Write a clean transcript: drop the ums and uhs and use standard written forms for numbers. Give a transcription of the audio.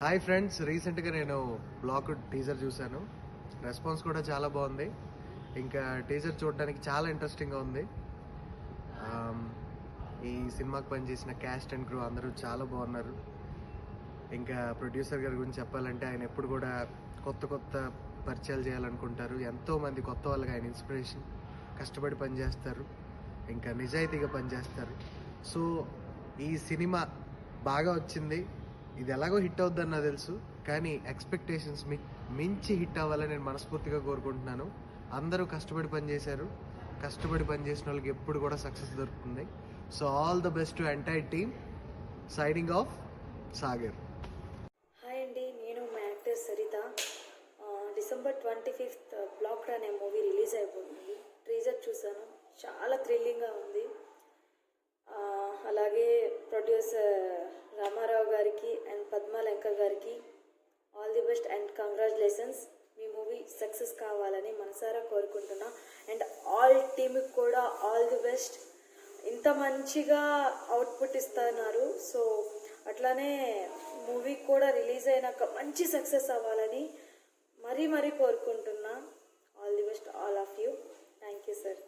Hi friends, రీసెంట్గా నేను black teaser చూశాను. రెస్పాన్స్ కూడా చాలా బాగుంది. ఇంకా టీజర్ చూడడానికి చాలా ఇంట్రెస్టింగ్గా ఉంది. ఈ సినిమాకి పనిచేసిన క్యాస్ట్ అండ్ క్రూ అందరూ చాలా బాగున్నారు. ఇంకా ప్రొడ్యూసర్ గారి గురించి చెప్పాలంటే ఆయన ఎప్పుడు కూడా కొత్త కొత్త పరిచయాలు చేయాలనుకుంటారు. ఎంతోమంది కొత్త వాళ్ళకి ఆయన ఇన్స్పిరేషన్. కష్టపడి పనిచేస్తారు, ఇంకా నిజాయితీగా పనిచేస్తారు. సో ఈ సినిమా బాగా వచ్చింది. ఇది ఎలాగో హిట్ అవుద్దని నాకు తెలుసు, కానీ ఎక్స్పెక్టేషన్స్ మించి హిట్ అవ్వాలని నేను మనస్ఫూర్తిగా కోరుకుంటున్నాను. అందరూ కష్టపడి పనిచేశారు. కష్టపడి పనిచేసిన వాళ్ళకి ఎప్పుడు కూడా సక్సెస్ దొరుకుతుంది. So all the best to entire team. Signing off, Sagar. Hi అండి, నేను మా actor Saritha. December 25th Black అనే మూవీ రిలీజ్ అయిపోతుంది. ట్రీజర్ చూసాను, చాలా థ్రిల్లింగ్గా ఉంది. అలాగే ప్రొడ్యూసర్ రామారావు గారికి అండ్ పద్మాలంక గారికి all the best and congratulations. Me movie success కావాలని మనసారా కోరుకుంటున్నా. అండ్ ఆల్ టీమ్కి కూడా ఆల్ ది బెస్ట్. ఇంత మంచిగా అవుట్పుట్ ఇస్తున్నారు. సో అట్లానే మూవీ కూడా రిలీజ్ అయినాక మంచి సక్సెస్ అవ్వాలని మరీ కోరుకుంటున్నా. All the best all of you. Thank you sir.